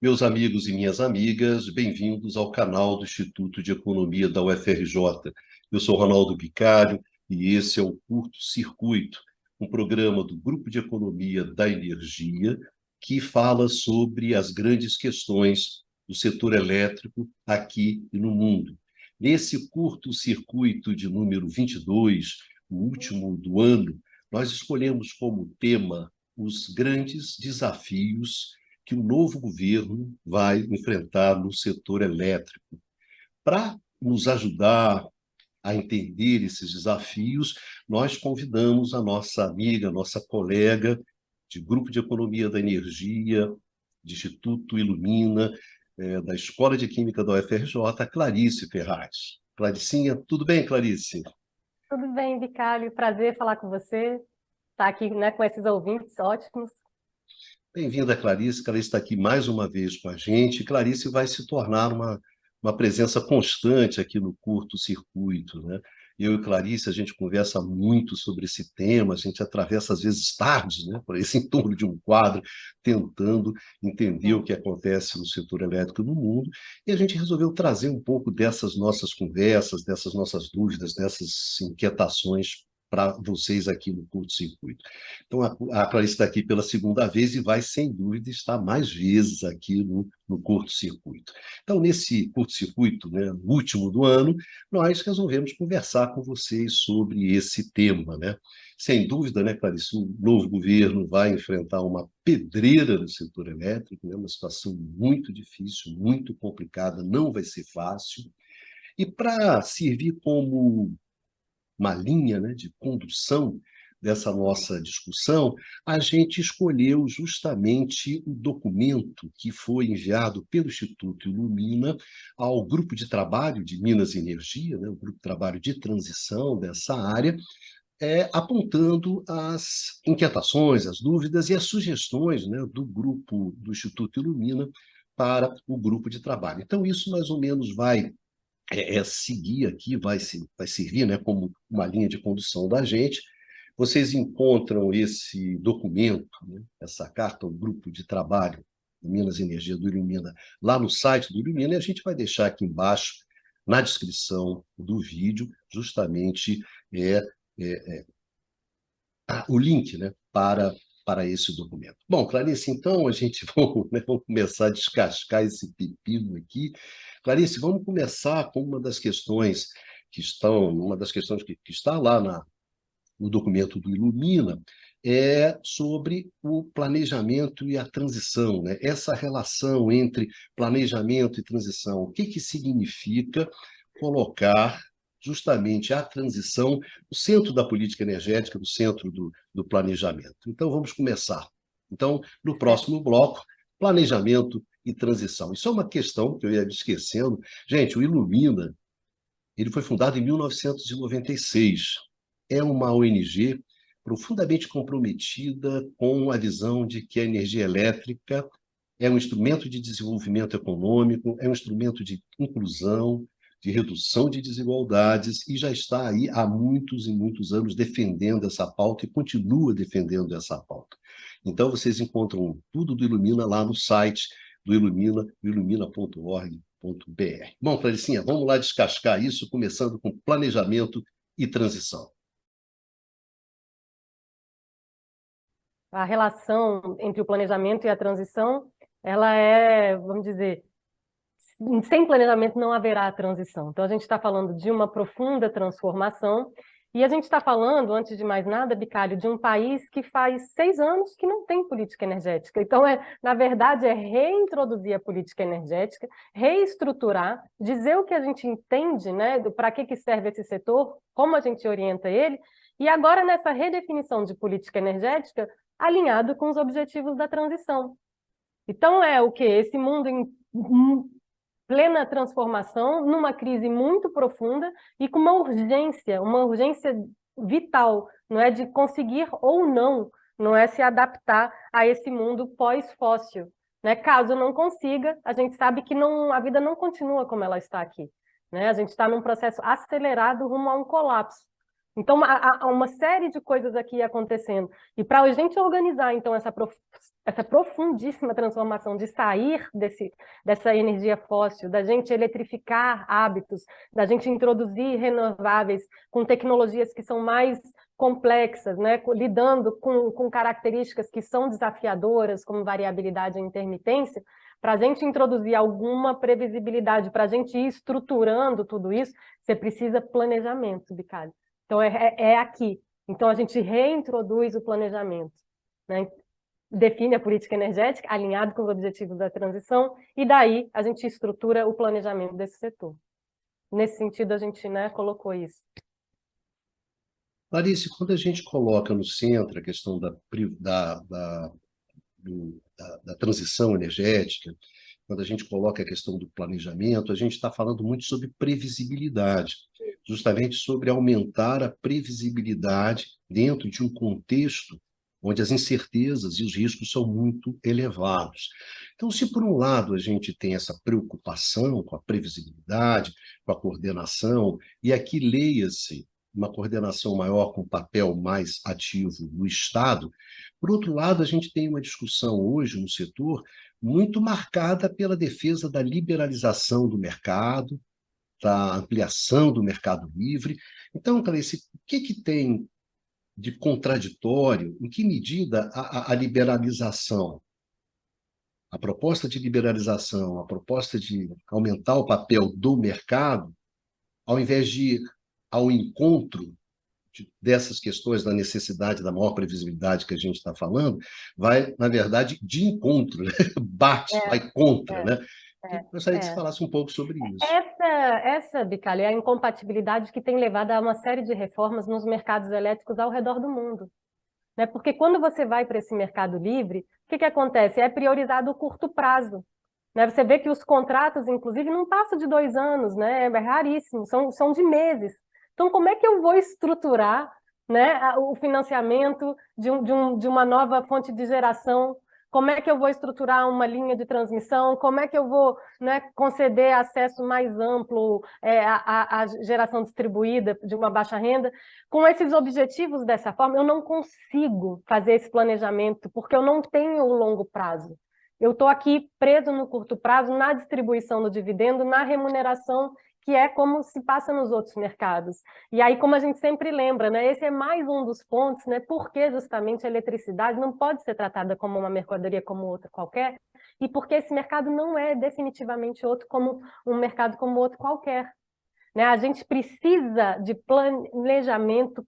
Meus amigos e minhas amigas, bem-vindos ao canal do Instituto de Economia da UFRJ. Eu sou Ronaldo Bicário e esse é o Curto Circuito, um programa do Grupo de Economia da Energia que fala sobre as grandes questões do setor elétrico aqui e no mundo. Nesse curto circuito de número 22, o último do ano, nós escolhemos como tema os grandes desafios que o novo governo vai enfrentar no setor elétrico. Para nos ajudar a entender esses desafios, nós convidamos a nossa amiga, nossa colega de Grupo de Economia da Energia, do Instituto Ilumina, da Escola de Química da UFRJ, Clarice Ferraz. Claricinha, tudo bem, Clarice? Tudo bem, Vicário? Prazer falar com você. Estar aqui, né, com esses ouvintes ótimos. Bem-vinda, Clarice. Clarice está aqui mais uma vez com a gente. Clarice vai se tornar uma presença constante aqui no Curto Circuito, né? Eu e Clarice, a gente conversa muito sobre esse tema, a gente atravessa, às vezes, tardes, né, por esse em torno de um quadro, tentando entender o que acontece no setor elétrico no mundo, e a gente resolveu trazer um pouco dessas nossas conversas, dessas nossas dúvidas, dessas inquietações para vocês aqui no Curto Circuito. Então, a Clarice está aqui pela segunda vez e vai, sem dúvida, estar mais vezes aqui no curto-circuito. Então, nesse curto-circuito, né, no último do ano, nós resolvemos conversar com vocês sobre esse tema, né? Sem dúvida, né, Clarice, o novo governo vai enfrentar uma pedreira no setor elétrico, né, uma situação muito difícil, muito complicada, não vai ser fácil. E para servir como uma linha, né, de condução dessa nossa discussão, a gente escolheu justamente o documento que foi enviado pelo Instituto Ilumina ao grupo de trabalho de Minas e Energia, né, o grupo de trabalho de transição dessa área, apontando as inquietações, as dúvidas e as sugestões, né, do grupo do Instituto Ilumina para o grupo de trabalho. Então, isso mais ou menos vai seguir aqui, vai servir, né, como uma linha de condução da gente. Vocês encontram esse documento, né, essa carta ao grupo de trabalho de Minas e Energia do Ilumina, lá no site do Ilumina, e a gente vai deixar aqui embaixo, na descrição do vídeo, justamente é, é, o link, né, para esse documento. Bom, Clarice, então a gente vamos começar a descascar esse pepino aqui. Clarice, vamos começar com uma das questões que está lá no documento do Ilumina, é sobre o planejamento e a transição, né? Essa relação entre planejamento e transição. O que significa colocar justamente a transição no centro da política energética, no centro do planejamento? Então, vamos começar. Então, no próximo bloco, planejamento e transição. Isso é uma questão que eu ia me esquecendo. Gente, o Ilumina, ele foi fundado em 1996. É uma ONG profundamente comprometida com a visão de que a energia elétrica é um instrumento de desenvolvimento econômico, é um instrumento de inclusão, de redução de desigualdades, e já está aí há muitos e muitos anos defendendo essa pauta e continua defendendo essa pauta. Então, vocês encontram tudo do Ilumina lá no site do Ilumina, ilumina.org.br. Bom, Claricinha, vamos lá descascar isso, começando com planejamento e transição. A relação entre o planejamento e a transição, ela é, vamos dizer, sem planejamento não haverá transição. Então, a gente está falando de uma profunda transformação e a gente está falando, antes de mais nada, Bicário, de um país que faz 6 anos que não tem política energética. Então, na verdade, é reintroduzir a política energética, reestruturar, dizer o que a gente entende, né, para que serve esse setor, como a gente orienta ele, e agora nessa redefinição de política energética, alinhado com os objetivos da transição. Então, é o quê? Esse mundo em plena transformação, numa crise muito profunda e com uma urgência vital, não é, de conseguir ou não é, se adaptar a esse mundo pós-fóssil. Né? Caso não consiga, a gente sabe que a vida não continua como ela está aqui. Né? A gente está num processo acelerado rumo a um colapso. Então, há uma série de coisas aqui acontecendo. E para a gente organizar, então, essa profundíssima transformação de sair dessa energia fóssil, da gente eletrificar hábitos, da gente introduzir renováveis com tecnologias que são mais complexas, né? Lidando com características que são desafiadoras, como variabilidade e intermitência, para a gente introduzir alguma previsibilidade, para a gente ir estruturando tudo isso, você precisa planejamento, Bicalho. Então, é aqui. Então, a gente reintroduz o planejamento, né? Define a política energética, alinhado com os objetivos da transição, e daí a gente estrutura o planejamento desse setor. Nesse sentido, a gente, né, colocou isso. Clarice, quando a gente coloca no centro a questão da transição energética, quando a gente coloca a questão do planejamento, a gente está falando muito sobre previsibilidade, justamente sobre aumentar a previsibilidade dentro de um contexto onde as incertezas e os riscos são muito elevados. Então, se por um lado a gente tem essa preocupação com a previsibilidade, com a coordenação, e aqui leia-se uma coordenação maior com um papel mais ativo do Estado, por outro lado, a gente tem uma discussão hoje no setor muito marcada pela defesa da liberalização do mercado, da ampliação do mercado livre. Então, Clarice, o que tem de contraditório? Em que medida a liberalização, a proposta de liberalização, a proposta de aumentar o papel do mercado, ao invés de ir ao encontro dessas questões da necessidade da maior previsibilidade que a gente está falando, vai, na verdade, de encontro, né? Bate, vai contra, né? Eu gostaria que você falasse um pouco sobre isso. Essa, Bicalho, é a incompatibilidade que tem levado a uma série de reformas nos mercados elétricos ao redor do mundo, né? Porque quando você vai para esse mercado livre, o que acontece? É priorizado o curto prazo, né? Você vê que os contratos, inclusive, não passam de 2 anos, né? É raríssimo, são de meses. Então, como é que eu vou estruturar, né, o financiamento de uma nova fonte de geração? Como é que eu vou estruturar uma linha de transmissão? Como é que eu vou, né, conceder acesso mais amplo à geração distribuída de uma baixa renda? Com esses objetivos dessa forma, eu não consigo fazer esse planejamento, porque eu não tenho o longo prazo. Eu estou aqui preso no curto prazo, na distribuição do dividendo, na remuneração, que é como se passa nos outros mercados. E aí, como a gente sempre lembra, né, esse é mais um dos pontos, né, porque justamente a eletricidade não pode ser tratada como uma mercadoria como outra qualquer, e porque esse mercado não é definitivamente outro como um mercado como outro qualquer. Né? A gente precisa de planejamento,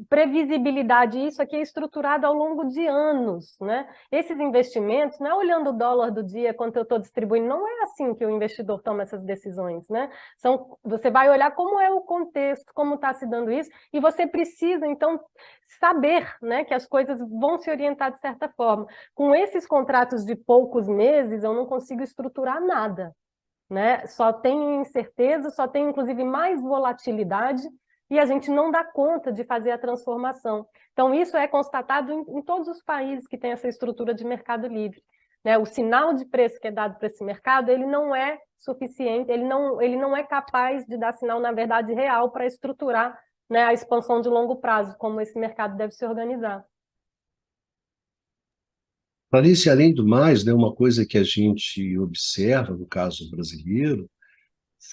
previsibilidade, isso aqui é estruturado ao longo de anos, né? Esses investimentos, não é olhando o dólar do dia, quanto eu estou distribuindo, não é assim que o investidor toma essas decisões, né? Você vai olhar como é o contexto, como está se dando isso, e você precisa, então, saber, né, que as coisas vão se orientar de certa forma. Com esses contratos de poucos meses, eu não consigo estruturar nada, né? Só tem incerteza, só tem, inclusive, mais volatilidade, e a gente não dá conta de fazer a transformação. Então, isso é constatado em todos os países que têm essa estrutura de mercado livre, né? O sinal de preço que é dado para esse mercado, ele não é suficiente, ele não é capaz de dar sinal, na verdade, real para estruturar, né, a expansão de longo prazo, como esse mercado deve se organizar. Clarice, além do mais, né, uma coisa que a gente observa no caso brasileiro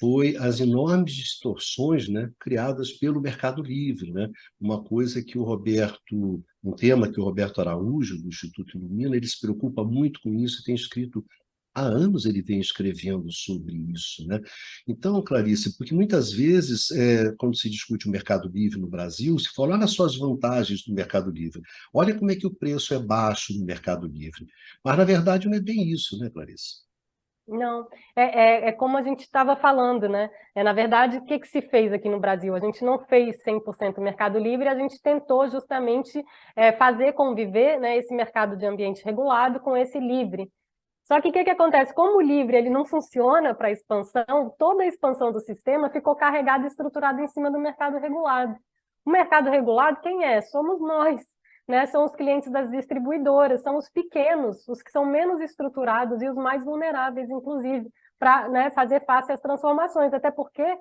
foi as enormes distorções, né, criadas pelo mercado livre, né? Uma coisa que um tema que o Roberto Araújo, do Instituto Ilumina, ele se preocupa muito com isso e tem escrito há anos ele vem escrevendo sobre isso, né? Então, Clarice, porque muitas vezes, quando se discute o mercado livre no Brasil, se fala, olha as suas vantagens do mercado livre, olha como é que o preço é baixo no mercado livre. Mas, na verdade, não é bem isso, né, Clarice? Não, é como a gente estava falando, né? Na verdade, o que se fez aqui no Brasil? A gente não fez 100% mercado livre, a gente tentou justamente fazer conviver, né, esse mercado de ambiente regulado com esse livre. Só que o que acontece? Como o livre ele não funciona para expansão, toda a expansão do sistema ficou carregada e estruturada em cima do mercado regulado. O mercado regulado, quem é? Somos nós, né? São os clientes das distribuidoras, são os pequenos, os que são menos estruturados e os mais vulneráveis, inclusive, para, né, fazer face às transformações, até porque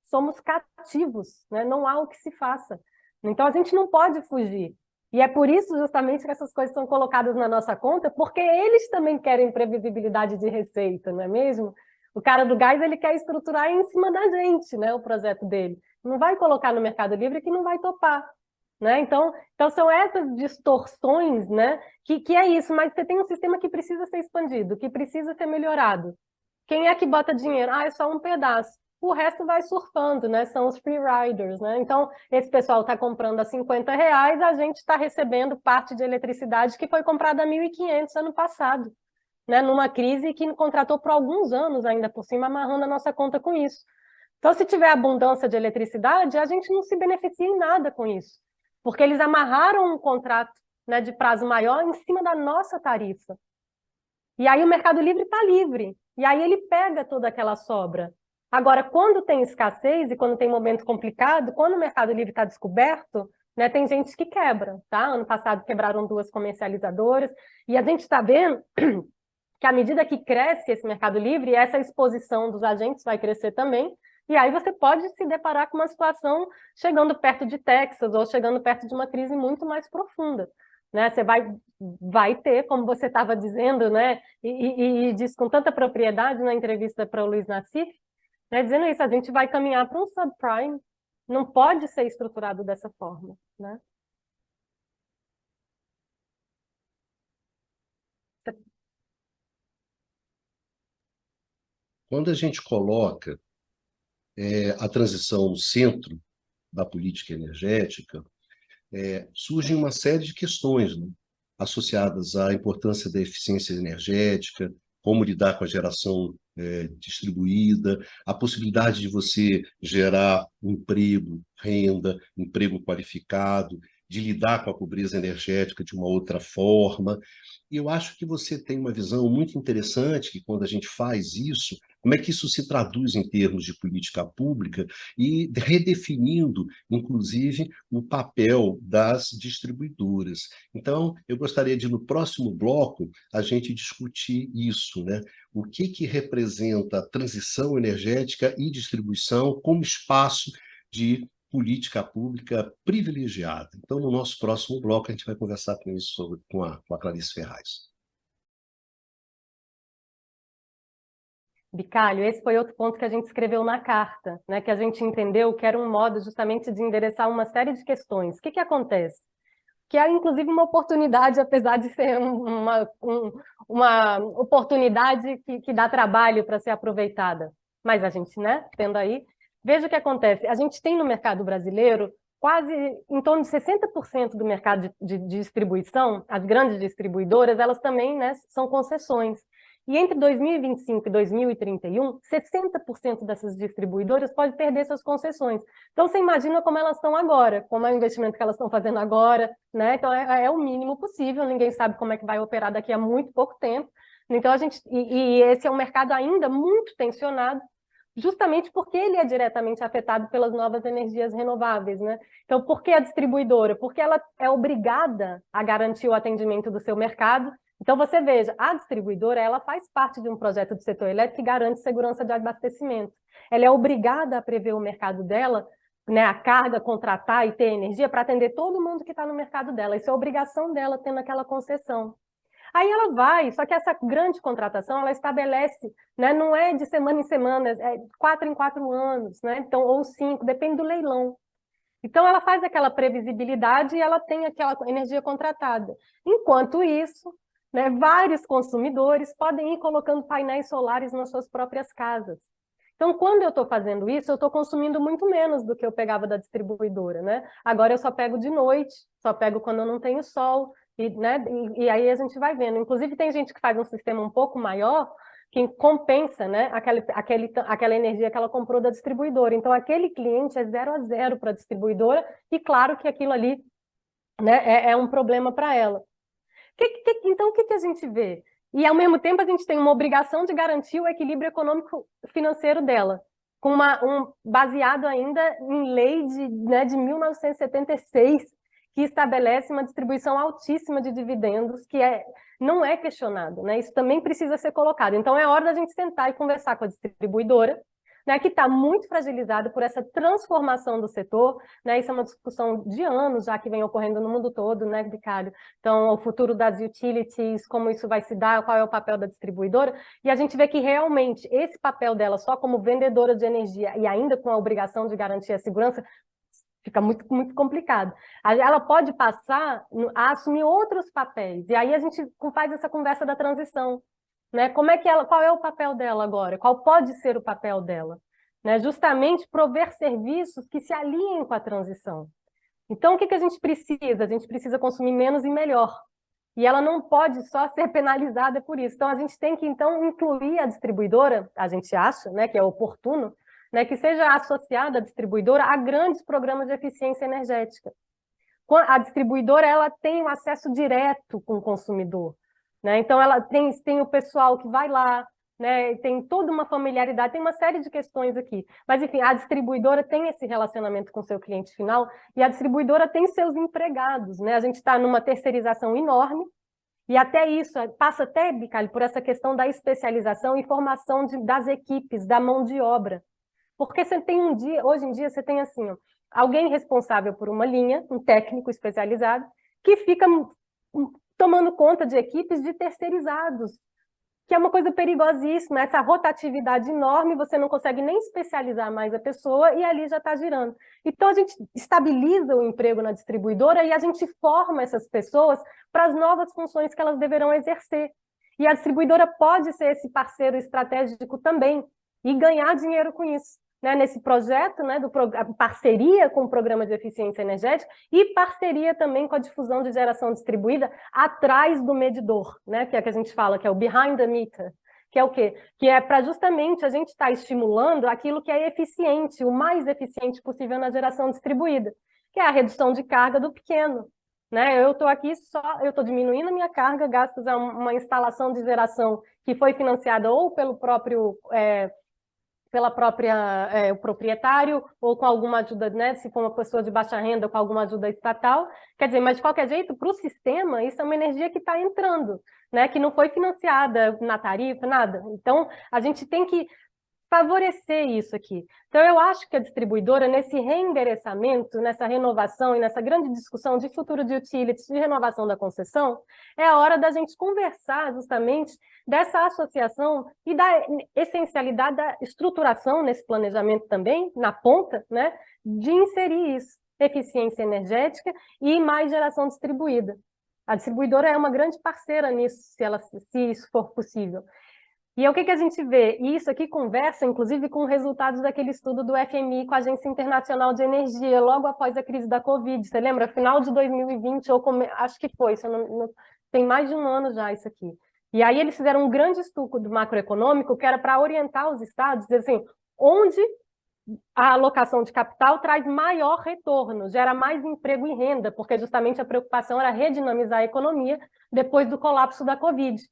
somos cativos, né? Não há o que se faça. Então, a gente não pode fugir. E é por isso, justamente, que essas coisas são colocadas na nossa conta, porque eles também querem previsibilidade de receita, não é mesmo? O cara do gás, ele quer estruturar em cima da gente, né, o projeto dele. Não vai colocar no Mercado Livre que não vai topar. Né? Então são essas distorções, né, que é isso, mas você tem um sistema que precisa ser expandido, que precisa ser melhorado. Quem é que bota dinheiro? Ah, é só um pedaço. O resto vai surfando, né? São os free riders, né? Então, esse pessoal está comprando a R$ 50, a gente está recebendo parte de eletricidade que foi comprada a 1.500 ano passado, né? Numa crise que contratou por alguns anos ainda por cima, amarrando a nossa conta com isso. Então, se tiver abundância de eletricidade, a gente não se beneficia em nada com isso, porque eles amarraram um contrato, né, de prazo maior em cima da nossa tarifa. E aí o Mercado Livre está livre, e aí ele pega toda aquela sobra. Agora, quando tem escassez e quando tem momento complicado, quando o Mercado Livre está descoberto, né, tem gente que quebra, tá? Ano passado quebraram 2 comercializadoras, e a gente está vendo que à medida que cresce esse Mercado Livre, essa exposição dos agentes vai crescer também, e aí você pode se deparar com uma situação chegando perto de Texas ou chegando perto de uma crise muito mais profunda. Né? Você vai ter, como você estava dizendo, né? E diz com tanta propriedade na entrevista para o Luiz Nassif, né? Dizendo isso, a gente vai caminhar para um subprime, não pode ser estruturado dessa forma. Né? Quando a gente coloca a transição no centro da política energética, surge uma série de questões, né, associadas à importância da eficiência energética, como lidar com a geração distribuída, a possibilidade de você gerar emprego, renda, emprego qualificado, de lidar com a pobreza energética de uma outra forma. E eu acho que você tem uma visão muito interessante, que quando a gente faz isso, como é que isso se traduz em termos de política pública e redefinindo, inclusive, o papel das distribuidoras. Então, eu gostaria de, no próximo bloco, a gente discutir isso, né? O que representa a transição energética e distribuição como espaço de política pública privilegiada. Então, no nosso próximo bloco, a gente vai conversar com isso com a Clarice Ferraz. Bicalho, esse foi outro ponto que a gente escreveu na carta, né, que a gente entendeu que era um modo justamente de endereçar uma série de questões. O que acontece? Que é, inclusive, uma oportunidade, apesar de ser uma oportunidade que dá trabalho para ser aproveitada. Mas a gente, né, tendo aí, veja o que acontece. A gente tem no mercado brasileiro quase em torno de 60% do mercado de distribuição, as grandes distribuidoras, elas também, né, são concessões. E entre 2025 e 2031, 60% dessas distribuidoras podem perder suas concessões. Então, você imagina como elas estão agora, como é o investimento que elas estão fazendo agora, né? Então, é o mínimo possível, ninguém sabe como é que vai operar daqui a muito pouco tempo. Então, esse é um mercado ainda muito tensionado, justamente porque ele é diretamente afetado pelas novas energias renováveis, né? Então, por que a distribuidora? Porque ela é obrigada a garantir o atendimento do seu mercado. Então, você veja, a distribuidora, ela faz parte de um projeto do setor elétrico que garante segurança de abastecimento. Ela é obrigada a prever o mercado dela, né, a carga, contratar e ter energia para atender todo mundo que está no mercado dela. Isso é obrigação dela, tendo aquela concessão. Aí ela vai, só que essa grande contratação, ela estabelece, né, não é de semana em semana, é de 4 em 4 anos, né, então, ou 5, depende do leilão. Então, ela faz aquela previsibilidade e ela tem aquela energia contratada. Enquanto isso, né, vários consumidores podem ir colocando painéis solares nas suas próprias casas. Então, quando eu estou fazendo isso, eu estou consumindo muito menos do que eu pegava da distribuidora, né? Agora eu só pego de noite, só pego quando eu não tenho sol, né? E aí a gente vai vendo. Inclusive, tem gente que faz um sistema um pouco maior, que compensa, né, aquela energia que ela comprou da distribuidora. Então, aquele cliente é 0 a 0 para a distribuidora, e claro que aquilo ali, né, é um problema para ela. Então, o que a gente vê? E, ao mesmo tempo, a gente tem uma obrigação de garantir o equilíbrio econômico-financeiro dela, baseado ainda em lei de 1976, que estabelece uma distribuição altíssima de dividendos, que não é questionado, né? Isso também precisa ser colocado. Então, é hora da gente sentar e conversar com a distribuidora, né, que está muito fragilizado por essa transformação do setor, né? Isso é uma discussão de anos já que vem ocorrendo no mundo todo, né, Bicalho? Então, o futuro das utilities, como isso vai se dar, qual é o papel da distribuidora, e a gente vê que realmente esse papel dela só como vendedora de energia e ainda com a obrigação de garantir a segurança fica muito, muito complicado. Ela pode passar a assumir outros papéis, e aí a gente faz essa conversa da transição, né? Como é que ela, qual é o papel dela agora? Qual pode ser o papel dela? Né? Justamente prover serviços que se alinhem com a transição. Então, o que a gente precisa? A gente precisa consumir menos e melhor. E ela não pode só ser penalizada por isso. Então, a gente tem que, então, incluir a distribuidora, a gente acha, né, que é oportuno, né, que seja associada a distribuidora a grandes programas de eficiência energética. A distribuidora ela tem um acesso direto com o consumidor, né? Então, ela tem o pessoal que vai lá, né? Tem toda uma familiaridade, tem uma série de questões aqui. Mas, enfim, a distribuidora tem esse relacionamento com o seu cliente final e a distribuidora tem seus empregados, né? A gente está numa terceirização enorme, e até isso, passa até, Bicalho, por essa questão da especialização e formação das equipes, da mão de obra. Porque você tem hoje em dia, você tem assim, ó, alguém responsável por uma linha, um técnico especializado, que fica tomando conta de equipes de terceirizados, que é uma coisa perigosíssima, essa rotatividade enorme, você não consegue nem especializar mais a pessoa e ali já está girando. Então, a gente estabiliza o emprego na distribuidora e a gente forma essas pessoas para as novas funções que elas deverão exercer. E a distribuidora pode ser esse parceiro estratégico também e ganhar dinheiro com isso. Né, nesse projeto, né, parceria com o programa de eficiência energética e parceria também com a difusão de geração distribuída atrás do medidor, né, que é que a gente fala, que é o behind the meter, que é o quê? Que é para justamente a gente estar estimulando aquilo que é eficiente, o mais eficiente possível na geração distribuída, que é a redução de carga do pequeno. Né? Eu estou diminuindo a minha carga, gastos a uma instalação de geração que foi financiada ou pelo próprio o proprietário, ou com alguma ajuda, né, se for uma pessoa de baixa renda, com alguma ajuda estatal. Quer dizer, mas de qualquer jeito, para o sistema, isso é uma energia que está entrando, né, que não foi financiada na tarifa, nada. Então, a gente tem que favorecer isso aqui. Então, eu acho que a distribuidora, nesse reendereçamento, nessa renovação e nessa grande discussão de futuro de utilities, de renovação da concessão, é a hora da gente conversar justamente dessa associação e da essencialidade da estruturação nesse planejamento também, na ponta, né, de inserir isso, eficiência energética e mais geração distribuída. A distribuidora é uma grande parceira nisso, se isso for possível. E o que a gente vê? E isso aqui conversa, inclusive, com resultados daquele estudo do FMI com a Agência Internacional de Energia, logo após a crise da Covid. Você lembra? Final de 2020, acho que foi, tem mais de um ano já isso aqui. E aí eles fizeram um grande estudo macroeconômico que era para orientar os estados, dizer assim, onde a alocação de capital traz maior retorno, gera mais emprego e renda, porque justamente a preocupação era redinamizar a economia depois do colapso da Covid.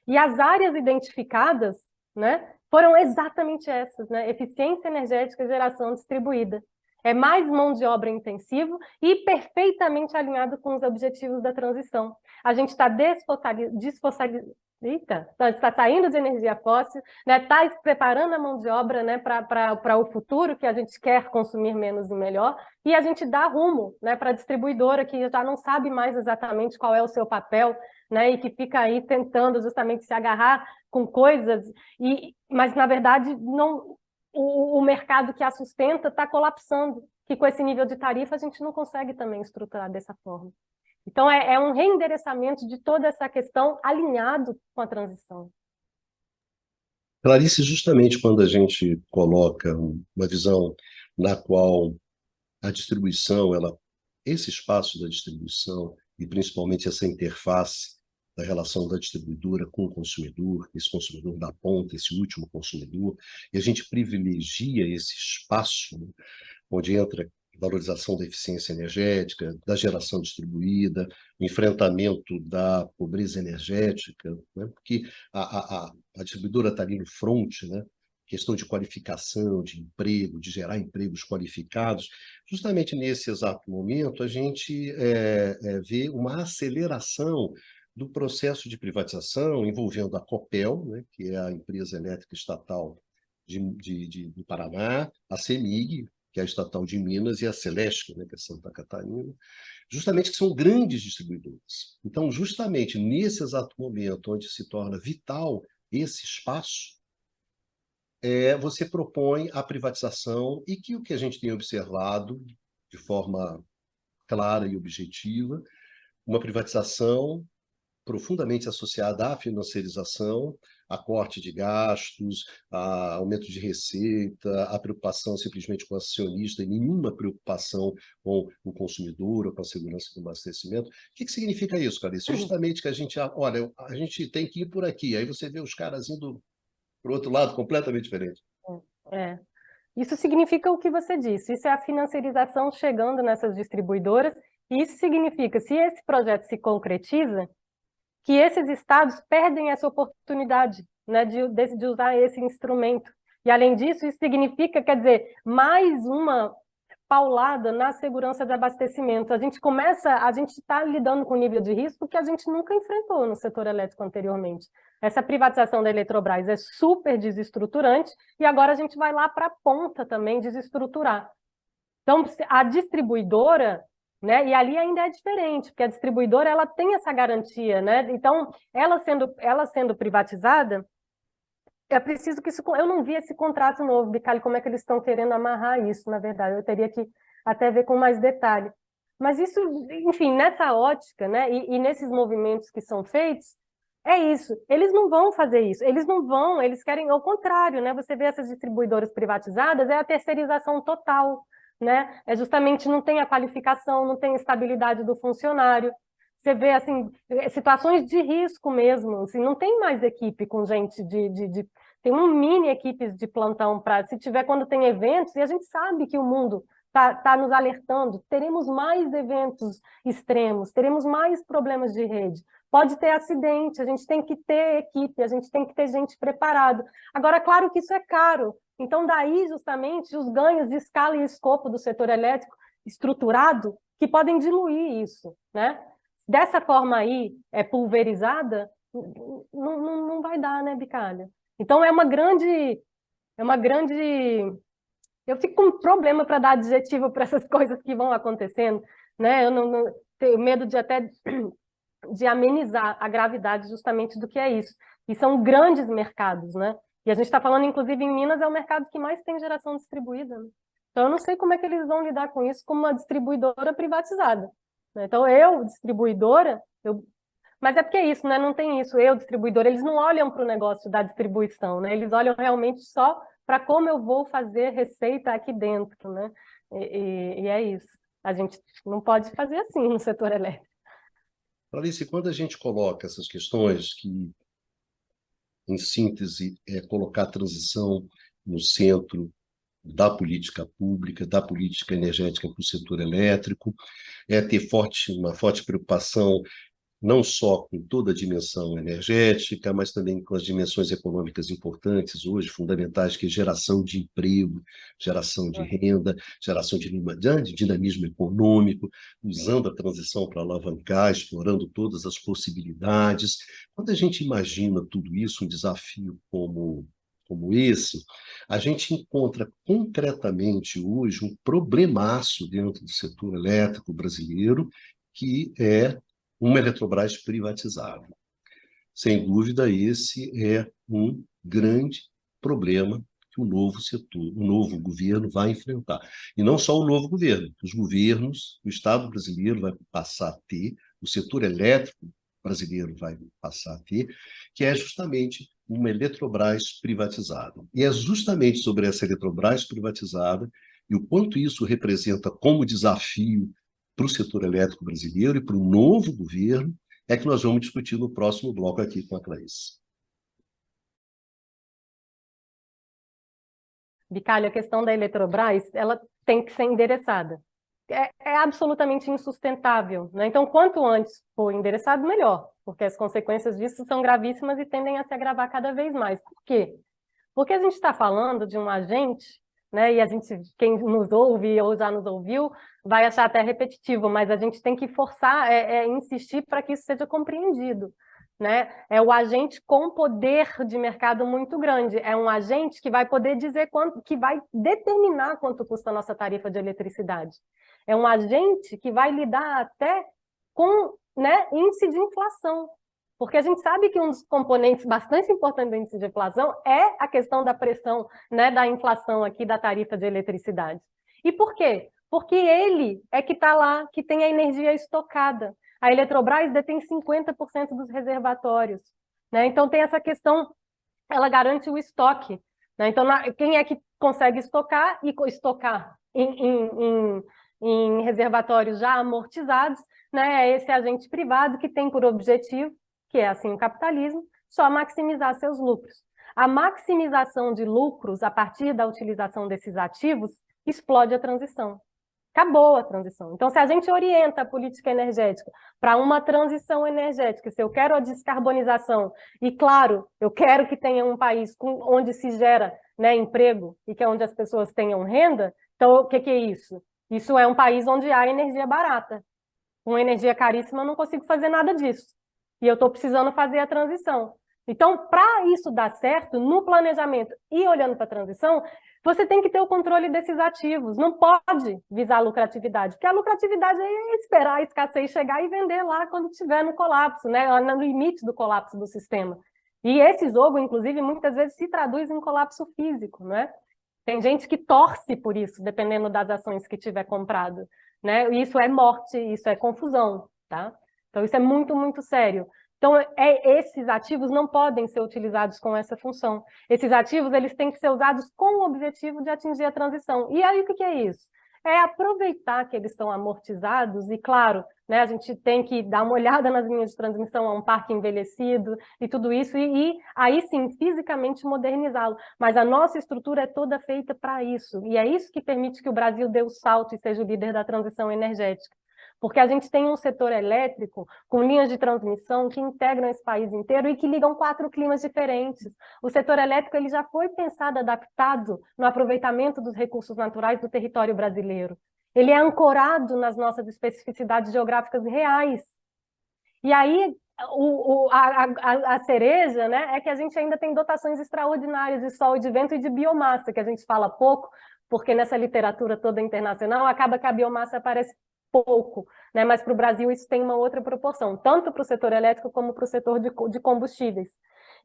E as áreas identificadas, né, foram exatamente essas, né? Eficiência energética e geração distribuída. É mais mão de obra intensivo e perfeitamente alinhado com os objetivos da transição. A gente está está saindo de energia fóssil, né? Está preparando a mão de obra, né, para o futuro, que a gente quer consumir menos e melhor, e a gente dá rumo, né, para a distribuidora, que já não sabe mais exatamente qual é o seu papel, né, e que fica aí tentando justamente se agarrar com coisas, mas, na verdade, não, o mercado que a sustenta está colapsando, que com esse nível de tarifa a gente não consegue também estruturar dessa forma. Então, é um reendereçamento de toda essa questão alinhado com a transição. Clarice, justamente quando a gente coloca uma visão na qual a distribuição, esse espaço da distribuição, e principalmente essa interface da relação da distribuidora com o consumidor, esse consumidor da ponta, esse último consumidor, e a gente privilegia esse espaço, né, onde entra valorização da eficiência energética, da geração distribuída, o enfrentamento da pobreza energética, né? Porque a distribuidora está ali no front, né? Questão de qualificação, de emprego, de gerar empregos qualificados. Justamente nesse exato momento, a gente vê uma aceleração do processo de privatização envolvendo a Copel, né, que é a empresa elétrica estatal do Paraná, a CEMIG, que é a estatal de Minas, e a Celesc, né, que é Santa Catarina, justamente que são grandes distribuidores. Então, justamente nesse exato momento onde se torna vital esse espaço, você propõe a privatização e que o que a gente tem observado de forma clara e objetiva, uma privatização profundamente associada à financiarização, a corte de gastos, a aumento de receita, a preocupação simplesmente com o acionista e nenhuma preocupação com o consumidor ou com a segurança do abastecimento. O que significa isso, Clarice? Justamente que a gente, olha, a gente tem que ir por aqui, aí você vê os caras indo para o outro lado completamente diferente. É. Isso significa o que você disse, isso é a financiarização chegando nessas distribuidoras, e isso significa, se esse projeto se concretiza, que esses estados perdem essa oportunidade, né, de usar esse instrumento. E, além disso, isso significa, quer dizer, mais uma paulada na segurança de abastecimento. A gente está lidando com um nível de risco que a gente nunca enfrentou no setor elétrico anteriormente. Essa privatização da Eletrobras é super desestruturante e agora a gente vai lá para a ponta também desestruturar. Então, a distribuidora, né, e ali ainda é diferente, porque a distribuidora ela tem essa garantia, né? Então, ela sendo privatizada, é preciso que isso... Eu não vi esse contrato novo, Bicalho, como é que eles estão querendo amarrar isso, na verdade. Eu teria que até ver com mais detalhe. Mas isso, enfim, nessa ótica, né, e nesses movimentos que são feitos, é isso. Eles não vão fazer isso. Eles não vão, eles querem ao contrário, né? Você vê essas distribuidoras privatizadas, é a terceirização total, né? É justamente não tem a qualificação, não tem a estabilidade do funcionário. Você vê, assim, situações de risco mesmo, assim, não tem mais equipe com gente tem um mini equipes de plantão para, se tiver quando tem eventos, e a gente sabe que o mundo está nos alertando, teremos mais eventos extremos, teremos mais problemas de rede, pode ter acidente, a gente tem que ter equipe, a gente tem que ter gente preparada. Agora, claro que isso é caro, então daí justamente os ganhos de escala e escopo do setor elétrico estruturado que podem diluir isso, né? Dessa forma aí, pulverizada, não vai dar, né, Bicalha? Então é uma grande... Eu fico com um problema para dar adjetivo para essas coisas que vão acontecendo, né? Eu não tenho medo de até de amenizar a gravidade justamente do que é isso. E são grandes mercados, né? E a gente está falando, inclusive, em Minas, é o mercado que mais tem geração distribuída, né? Então, eu não sei como é que eles vão lidar com isso como uma distribuidora privatizada, né? Então, distribuidora, mas é porque é isso, né? Não tem isso. Distribuidora, eles não olham para o negócio da distribuição, né? Eles olham realmente só para como eu vou fazer receita aqui dentro, né? E é isso. A gente não pode fazer assim no setor elétrico. Clarice, quando a gente coloca essas questões que, em síntese, é colocar a transição no centro da política pública, da política energética para o setor elétrico, é ter uma forte preocupação não só com toda a dimensão energética, mas também com as dimensões econômicas importantes hoje, fundamentais, que é geração de emprego, geração de renda, geração de dinamismo econômico, usando a transição para alavancar, explorando todas as possibilidades. Quando a gente imagina tudo isso, um desafio como esse, a gente encontra concretamente hoje um problemaço dentro do setor elétrico brasileiro, que é uma Eletrobras privatizada. Sem dúvida, esse é um grande problema que o novo setor, o novo governo vai enfrentar. E não só o novo governo, os governos, o Estado brasileiro vai passar a ter, o setor elétrico brasileiro vai passar a ter, que é justamente uma Eletrobras privatizada. E é justamente sobre essa Eletrobras privatizada e o quanto isso representa como desafio para o setor elétrico brasileiro e para o novo governo, é que nós vamos discutir no próximo bloco aqui com a Clarice. Bicalho, a questão da Eletrobras, ela tem que ser endereçada. É absolutamente insustentável, né? Então, quanto antes for endereçado, melhor, porque as consequências disso são gravíssimas e tendem a se agravar cada vez mais. Por quê? Porque a gente está falando de um agente, né? E quem nos ouve ou já nos ouviu, vai achar até repetitivo, mas a gente tem que forçar, insistir para que isso seja compreendido. né? É o agente com poder de mercado muito grande. É um agente que vai poder dizer quanto, que vai determinar quanto custa a nossa tarifa de eletricidade. É um agente que vai lidar até com, né, índice de inflação. Porque a gente sabe que um dos componentes bastante importantes do índice de inflação é a questão da pressão, né, da inflação aqui da tarifa de eletricidade. E por quê? Porque ele é que está lá, que tem a energia estocada. A Eletrobras detém 50% dos reservatórios, né? Então tem essa questão, ela garante o estoque, né? Então quem é que consegue estocar e estocar em reservatórios já amortizados, né? É esse agente privado que tem por objetivo, que é assim o capitalismo, só maximizar seus lucros. A maximização de lucros a partir da utilização desses ativos explode a transição. Acabou a transição. Então, se a gente orienta a política energética para uma transição energética, se eu quero a descarbonização, e claro, eu quero que tenha um país onde se gera, né, emprego e que é onde as pessoas tenham renda, então o que é isso? Isso é um país onde há energia barata. Com energia caríssima, eu não consigo fazer nada disso. E eu estou precisando fazer a transição. Então, para isso dar certo, no planejamento e olhando para a transição, você tem que ter o controle desses ativos. Não pode visar a lucratividade, porque a lucratividade é esperar a escassez chegar e vender lá quando estiver no colapso, né? No limite do colapso do sistema. E esse jogo, inclusive, muitas vezes se traduz em colapso físico, né? Tem gente que torce por isso, dependendo das ações que tiver comprado, né? Isso é morte, isso é confusão, tá? Então, isso é muito, muito sério. Então, esses ativos não podem ser utilizados com essa função. Esses ativos, eles têm que ser usados com o objetivo de atingir a transição. E aí, o que é isso? É aproveitar que eles estão amortizados e, claro, né, a gente tem que dar uma olhada nas linhas de transmissão, a um parque envelhecido e tudo isso, e aí sim, fisicamente modernizá-lo. Mas a nossa estrutura é toda feita para isso, e é isso que permite que o Brasil dê o salto e seja o líder da transição energética. Porque a gente tem um setor elétrico com linhas de transmissão que integram esse país inteiro e que ligam 4 climas diferentes. O setor elétrico ele já foi pensado, adaptado no aproveitamento dos recursos naturais do território brasileiro. Ele é ancorado nas nossas especificidades geográficas reais. E aí, a cereja, né, é que a gente ainda tem dotações extraordinárias de sol e de vento e de biomassa, que a gente fala pouco, porque nessa literatura toda internacional acaba que a biomassa aparece pouco, né? Mas para o Brasil isso tem uma outra proporção, tanto para o setor elétrico como para o setor de combustíveis.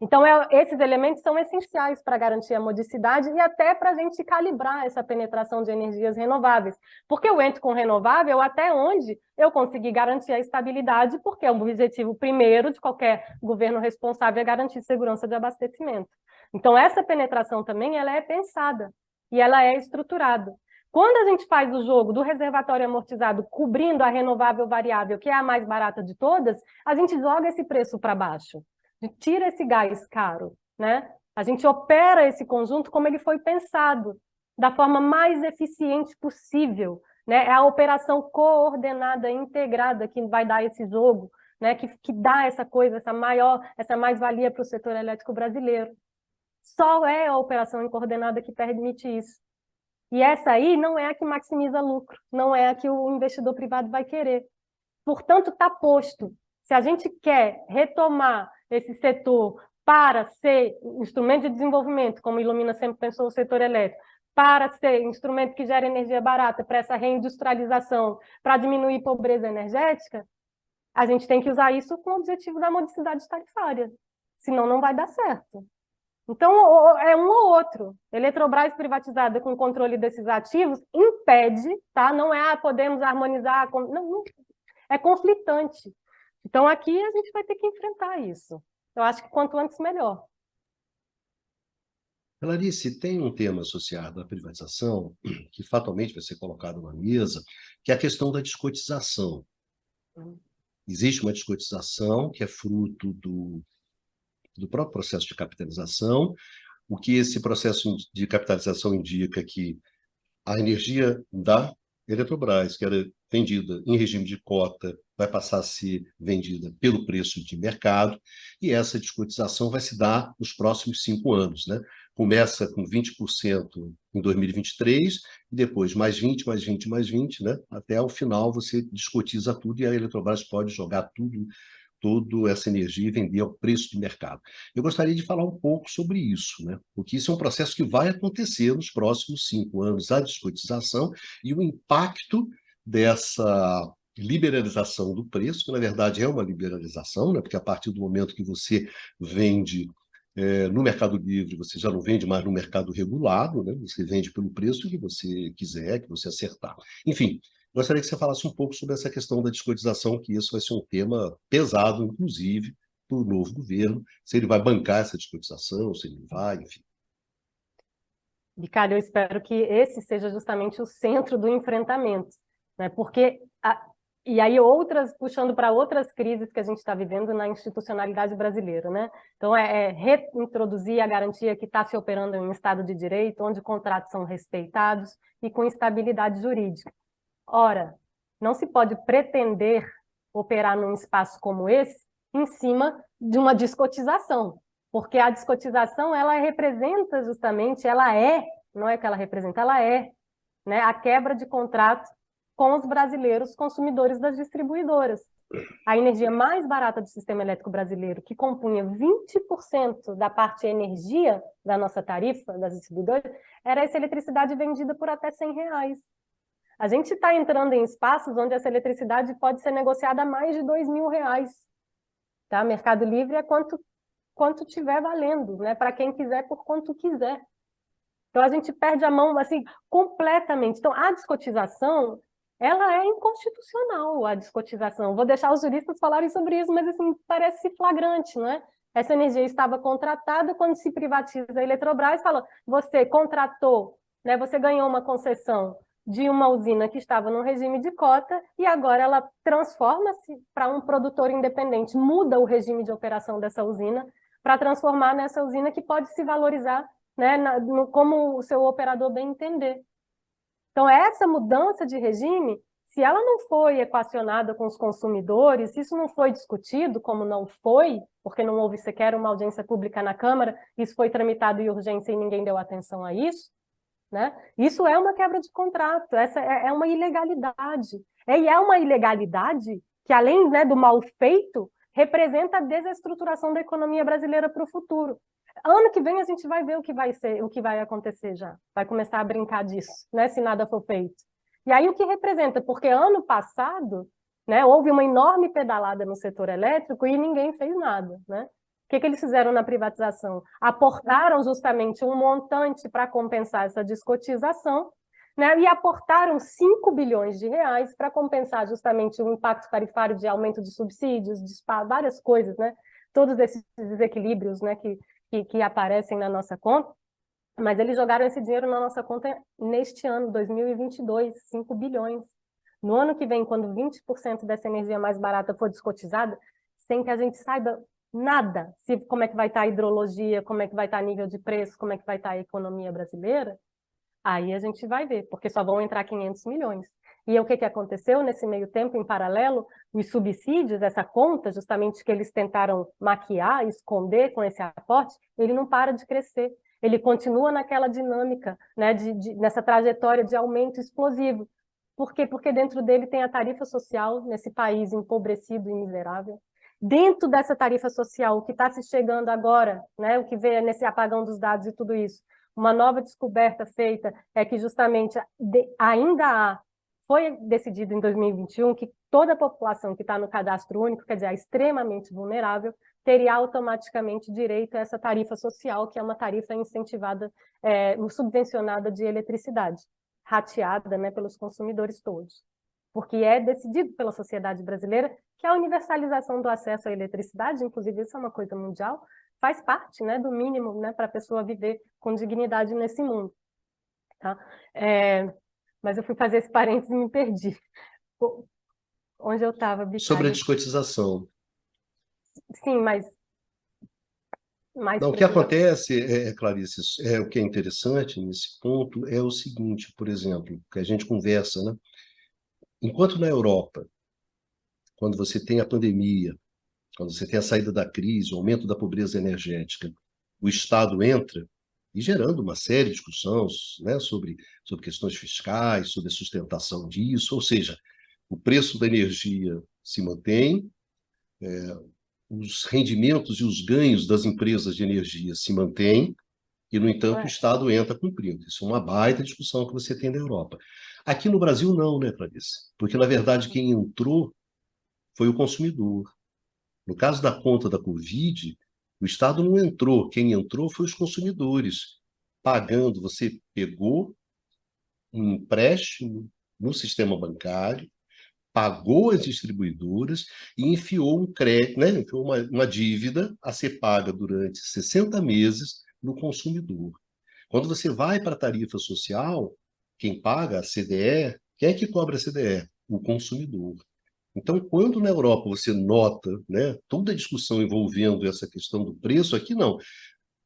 Então, esses elementos são essenciais para garantir a modicidade e até para a gente calibrar essa penetração de energias renováveis. Porque eu entro com renovável até onde eu conseguir garantir a estabilidade, porque é o objetivo primeiro de qualquer governo responsável é garantir segurança de abastecimento. Então, essa penetração também ela é pensada e ela é estruturada. Quando a gente faz o jogo do reservatório amortizado cobrindo a renovável variável, que é a mais barata de todas, a gente joga esse preço para baixo. A gente tira esse gás caro, né? A gente opera esse conjunto como ele foi pensado, da forma mais eficiente possível, né? É a operação coordenada, integrada que vai dar esse jogo, né? Que dá essa coisa, essa mais-valia para o setor elétrico brasileiro. Só é a operação coordenada que permite isso. E essa aí não é a que maximiza lucro, não é a que o investidor privado vai querer. Portanto, está posto. Se a gente quer retomar esse setor para ser instrumento de desenvolvimento, como Ilumina sempre pensou o setor elétrico, para ser instrumento que gera energia barata, para essa reindustrialização, para diminuir pobreza energética, a gente tem que usar isso com o objetivo da modicidade tarifária. Senão, não vai dar certo. Então, é um ou outro. Eletrobras privatizada com controle desses ativos impede, tá? Não é podemos harmonizar, não, é conflitante. Então, aqui a gente vai ter que enfrentar isso. Eu acho que quanto antes, melhor. Clarice, tem um tema associado à privatização que fatalmente vai ser colocado na mesa, que é a questão da descotização. Existe uma descotização que é fruto do próprio processo de capitalização, o que esse processo de capitalização indica que a energia da Eletrobras, que era vendida em regime de cota, vai passar a ser vendida pelo preço de mercado, e essa descotização vai se dar nos próximos 5 anos, né? Começa com 20% em 2023, e depois mais 20, mais 20, mais 20, né? Até o final você descotiza tudo e a Eletrobras pode jogar tudo toda essa energia e vender ao preço do mercado. Eu gostaria de falar um pouco sobre isso, né? Porque isso é um processo que vai acontecer nos próximos 5 anos, a descotização e o impacto dessa liberalização do preço, que na verdade é uma liberalização, né? Porque a partir do momento que você vende no Mercado Livre, você já não vende mais no mercado regulado, né? Você vende pelo preço que você quiser, que você acertar. Enfim, gostaria que você falasse um pouco sobre essa questão da descotização, que isso vai ser um tema pesado, inclusive, para o novo governo, se ele vai bancar essa descotização, se ele não vai, enfim. Ricardo, eu espero que esse seja justamente o centro do enfrentamento, né? Porque e aí outras puxando para outras crises que a gente está vivendo na institucionalidade brasileira, né? Então reintroduzir a garantia que está se operando em um Estado de Direito, onde contratos são respeitados e com estabilidade jurídica. Ora, não se pode pretender operar num espaço como esse em cima de uma descotização, porque a descotização ela representa justamente, não é que ela representa, ela é, né, a quebra de contrato com os brasileiros consumidores das distribuidoras. A energia mais barata do sistema elétrico brasileiro, que compunha 20% da parte energia da nossa tarifa das distribuidoras, era essa eletricidade vendida por até R$ 100. A gente está entrando em espaços onde essa eletricidade pode ser negociada a mais de R$ 2.000. Tá? Mercado Livre é quanto tiver valendo, né? Para quem quiser, por quanto quiser. Então, a gente perde a mão assim, completamente. Então, a descotização, ela é inconstitucional, a descotização. Vou deixar os juristas falarem sobre isso, mas assim, parece flagrante, não é? Essa energia estava contratada, quando se privatiza a Eletrobras, fala, você contratou, né, você ganhou uma concessão de uma usina que estava no regime de cota e agora ela transforma-se para um produtor independente, muda o regime de operação dessa usina para transformar nessa usina que pode se valorizar, né, como o seu operador bem entender. Então, essa mudança de regime, se ela não foi equacionada com os consumidores, se isso não foi discutido, como não foi, porque não houve sequer uma audiência pública na Câmara, isso foi tramitado em urgência e ninguém deu atenção a isso, né? Isso é uma quebra de contrato, essa é uma ilegalidade. E é uma ilegalidade que, além, né, do mal feito, representa a desestruturação da economia brasileira para o futuro. Ano que vem a gente vai ver o que vai ser, o que vai acontecer já. Vai começar a brincar disso, né, se nada for feito. E aí o que representa? Porque ano passado, né, houve uma enorme pedalada no setor elétrico e ninguém fez nada, né? O que eles fizeram na privatização? Aportaram justamente um montante para compensar essa descotização, né, e aportaram 5 bilhões de reais para compensar justamente o impacto tarifário de aumento de subsídios, de várias coisas, né? Todos esses desequilíbrios, né, que aparecem na nossa conta, mas eles jogaram esse dinheiro na nossa conta neste ano, 2022, 5 bilhões. No ano que vem, quando 20% dessa energia mais barata for descotizada, sem que a gente saiba nada, como é que vai estar a hidrologia, como é que vai estar o nível de preço, como é que vai estar a economia brasileira, aí a gente vai ver, porque só vão entrar 500 milhões. E o que aconteceu nesse meio tempo, em paralelo? Os subsídios, essa conta, justamente que eles tentaram maquiar, esconder com esse aporte, ele não para de crescer. Ele continua naquela dinâmica, né, nessa trajetória de aumento explosivo. Por quê? Porque dentro dele tem a tarifa social, nesse país empobrecido e miserável. Dentro dessa tarifa social, o que está se chegando agora, né, o que vê nesse apagão dos dados e tudo isso, uma nova descoberta feita é que justamente foi decidido em 2021 que toda a população que está no cadastro único, quer dizer, a extremamente vulnerável, teria automaticamente direito a essa tarifa social, que é uma tarifa incentivada, subvencionada de eletricidade, rateada, né, pelos consumidores todos. Porque é decidido pela sociedade brasileira que a universalização do acesso à eletricidade, inclusive isso é uma coisa mundial, faz parte, né, do mínimo, né, para a pessoa viver com dignidade nesse mundo. Tá? Mas eu fui fazer esse parênteses e me perdi. Onde eu estava, Sobre a Bicalho? descotização. Sim, mas mais Não, o que precisamente. acontece, Clarice, o que é interessante nesse ponto é o seguinte, por exemplo, que a gente conversa, né? Enquanto na Europa, quando você tem a pandemia, quando você tem a saída da crise, o aumento da pobreza energética, o Estado entra e gerando uma série de discussões, né, sobre questões fiscais, sobre a sustentação disso, ou seja, o preço da energia se mantém, os rendimentos e os ganhos das empresas de energia se mantêm, e, no entanto, o Estado entra cumprindo. Isso é uma baita discussão que você tem na Europa. Aqui no Brasil, não, né, Clarice? Porque, na verdade, quem entrou foi o consumidor. No caso da conta da Covid, o Estado não entrou. Quem entrou foi os consumidores, pagando. Você pegou um empréstimo no sistema bancário, pagou as distribuidoras e enfiou um crédito, né? Enfiou uma dívida a ser paga durante 60 meses no consumidor. Quando você vai para a tarifa social, quem paga a CDE, quem é que cobra a CDE? O consumidor. Então, quando na Europa você nota, né, toda a discussão envolvendo essa questão do preço, aqui não.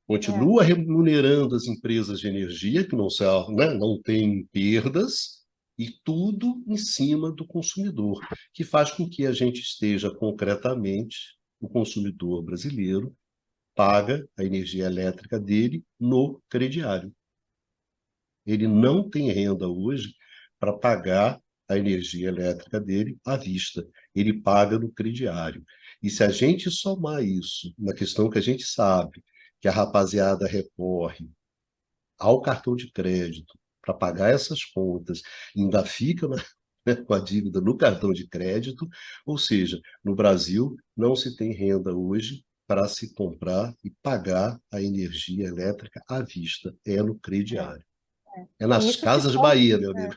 Continua remunerando as empresas de energia, que não, né, não têm perdas, e tudo em cima do consumidor, que faz com que a gente esteja concretamente, o consumidor brasileiro paga a energia elétrica dele no crediário. Ele não tem renda hoje para pagar a energia elétrica dele à vista. Ele paga no crediário. E se a gente somar isso na questão que a gente sabe, que a rapaziada recorre ao cartão de crédito para pagar essas contas, ainda fica né, com a dívida no cartão de crédito, ou seja, no Brasil não se tem renda hoje para se comprar e pagar a energia elétrica à vista, é no crediário. É E nas isso se Casas soma, Bahia, meu amigo.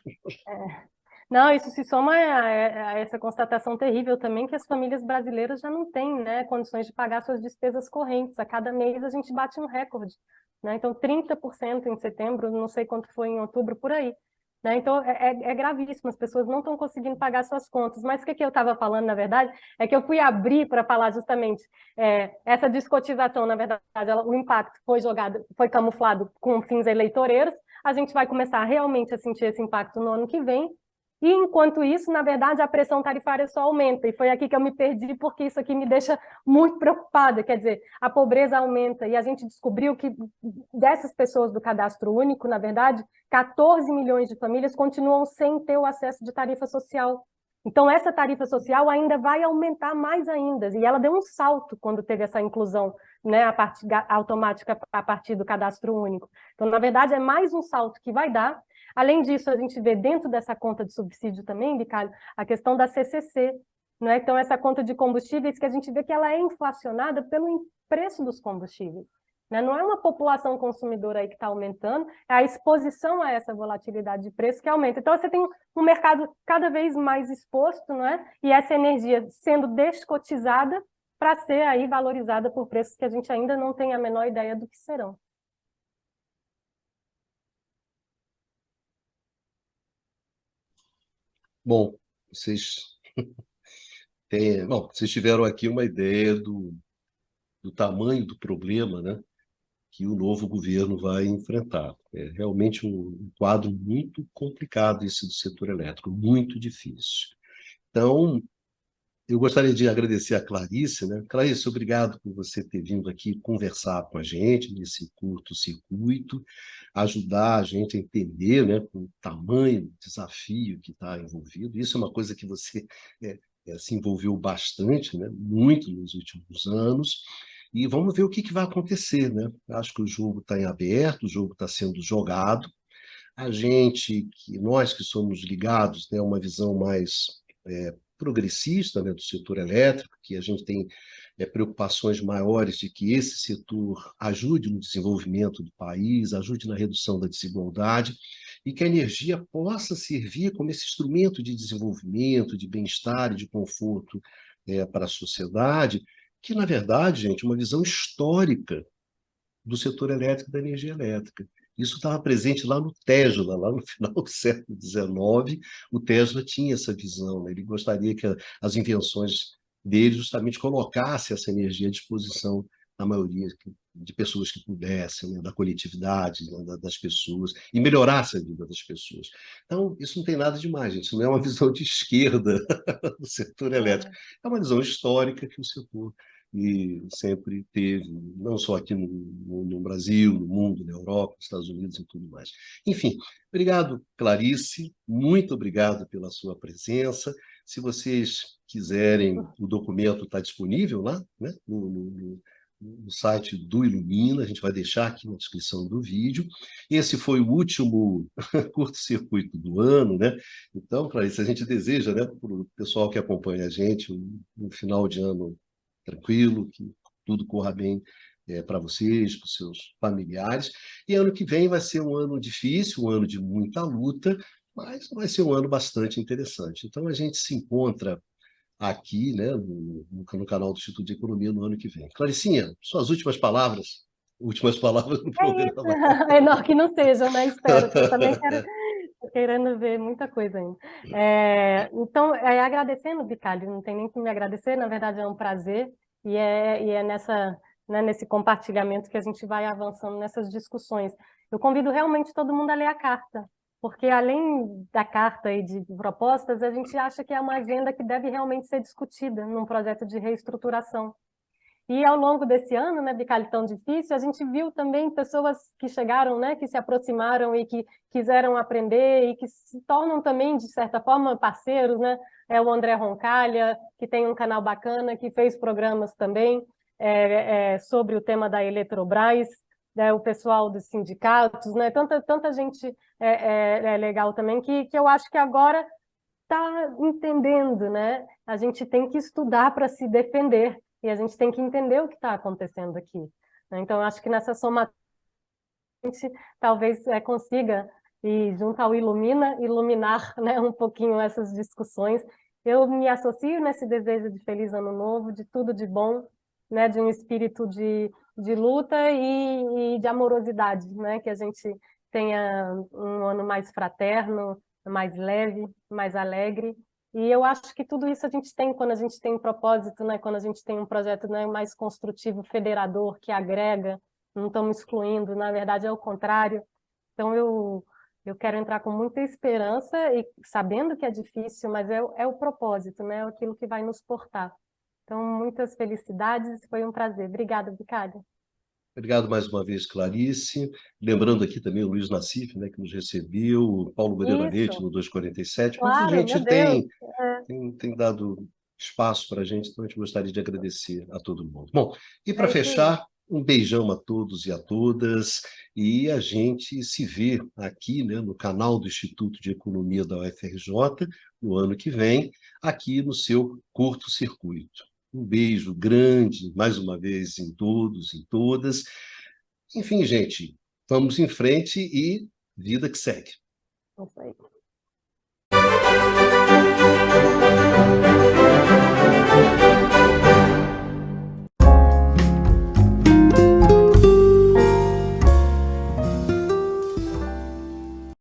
não, isso se soma a essa constatação terrível também que as famílias brasileiras já não têm, né, condições de pagar suas despesas correntes. A cada mês a gente bate um recorde, né? Então, 30% em setembro, não sei quanto foi em outubro, por aí. Né? Então, é gravíssimo, as pessoas não estão conseguindo pagar suas contas. Mas o que eu estava falando, na verdade, é que eu fui abrir para falar justamente essa descotização, na verdade, o impacto foi jogado, foi camuflado com fins eleitoreiros. A gente vai começar realmente a sentir esse impacto no ano que vem. E, enquanto isso, na verdade, a pressão tarifária só aumenta. E foi aqui que eu me perdi, porque isso aqui me deixa muito preocupada. Quer dizer, a pobreza aumenta. E a gente descobriu que dessas pessoas do cadastro único, na verdade, 14 milhões de famílias continuam sem ter o acesso de tarifa social. Então, essa tarifa social ainda vai aumentar mais ainda. E ela deu um salto quando teve essa inclusão, né, automática a partir do cadastro único. Então, na verdade, é mais um salto que vai dar. Além disso, a gente vê dentro dessa conta de subsídio também, Bicalho, a questão da CCC, não é? Então, essa conta de combustíveis que a gente vê que ela é inflacionada pelo preço dos combustíveis. Né? Não é uma população consumidora aí que está aumentando, é a exposição a essa volatilidade de preço que aumenta. Então, você tem um mercado cada vez mais exposto, não é? E essa energia sendo descotizada para ser aí valorizada por preços que a gente ainda não tem a menor ideia do que serão. Bom, vocês tiveram aqui uma ideia do tamanho do problema, né, que o novo governo vai enfrentar. É realmente um quadro muito complicado esse do setor elétrico, muito difícil. Então, eu gostaria de agradecer a Clarice, né? Clarice, obrigado por você ter vindo aqui conversar com a gente nesse curto-circuito, ajudar a gente a entender, né, o tamanho do desafio que está envolvido. Isso é uma coisa que você se envolveu bastante, né, muito nos últimos anos. E vamos ver o que vai acontecer, né? Acho que o jogo está em aberto, o jogo está sendo jogado. Nós que somos ligados, né, a uma visão mais progressista, né, do setor elétrico, que a gente tem preocupações maiores de que esse setor ajude no desenvolvimento do país, ajude na redução da desigualdade e que a energia possa servir como esse instrumento de desenvolvimento, de bem-estar e de conforto para a sociedade, que, na verdade, gente, é uma visão histórica do setor elétrico e da energia elétrica. Isso estava presente lá no Tesla, lá no final do século XIX, o Tesla tinha essa visão, né? Ele gostaria que as invenções dele justamente colocassem essa energia à disposição da maioria de pessoas que pudessem, né? Da coletividade, né? Das pessoas, e melhorasse a vida das pessoas. Então, isso não tem nada de mais, gente. Isso não é uma visão de esquerda do setor elétrico. É uma visão histórica que o setor e sempre teve, não só aqui no Brasil, no mundo, na Europa, nos Estados Unidos e tudo mais. Enfim, obrigado, Clarice, muito obrigado pela sua presença. Se vocês quiserem, o documento está disponível lá, né? No site do Ilumina, a gente vai deixar aqui na descrição do vídeo. Esse foi o último curto-circuito do ano, né? Então, Clarice, a gente deseja, né, para o pessoal que acompanha a gente, um final de ano tranquilo, que tudo corra bem para vocês, para os seus familiares. E ano que vem vai ser um ano difícil, um ano de muita luta, mas vai ser um ano bastante interessante. Então, a gente se encontra aqui, né, no canal do Instituto de Economia no ano que vem. Claricinha, suas últimas palavras. Últimas palavras no É isso. programa. É, não, que não sejam, né? Espero, que eu também quero, tô querendo ver muita coisa ainda. Então, agradecendo, Bicalho, não tem nem que me agradecer, na verdade é um prazer, e é nessa, né, nesse compartilhamento que a gente vai avançando nessas discussões. Eu convido realmente todo mundo a ler a carta, porque além da carta e de propostas, a gente acha que é uma agenda que deve realmente ser discutida num projeto de reestruturação. E ao longo desse ano, né, Bicalho, tão difícil, a gente viu também pessoas que chegaram, né, que se aproximaram e que quiseram aprender e que se tornam também, de certa forma, parceiros, né? É o André Roncalha, que tem um canal bacana, que fez programas também sobre o tema da Eletrobras, né, o pessoal dos sindicatos, né? Tanta gente legal também que eu acho que agora está entendendo, né? A gente tem que estudar para se defender e a gente tem que entender o que está acontecendo aqui, né? Então, acho que nessa soma a gente talvez consiga, e junto ao Ilumina, iluminar, né, um pouquinho essas discussões. Eu me associo nesse desejo de feliz ano novo, de tudo de bom, né, de um espírito de luta e de amorosidade, né, que a gente tenha um ano mais fraterno, mais leve, mais alegre. E eu acho que tudo isso a gente tem quando a gente tem um propósito, né, quando a gente tem um projeto, né, mais construtivo, federador, que agrega, não estamos excluindo, na verdade é o contrário. Então eu quero entrar com muita esperança e sabendo que é difícil, mas é o propósito, né? É aquilo que vai nos portar. Então, muitas felicidades, foi um prazer. Obrigada, Bicalho. Obrigado mais uma vez, Clarice. Lembrando aqui também o Luiz Nassif, né, que nos recebeu, o Paulo Moreira Leite, Isso, no 247. Muita claro, meu gente Deus. tem dado espaço para a gente, então a gente gostaria de agradecer a todo mundo. Bom, e para É isso aí. fechar, um beijão a todos e a todas, e a gente se vê aqui, né, no canal do Instituto de Economia da UFRJ, no ano que vem, aqui no seu curto-circuito. Um beijo grande, mais uma vez, em todos, em todas. Enfim, gente, vamos em frente e vida que segue. Isso aí.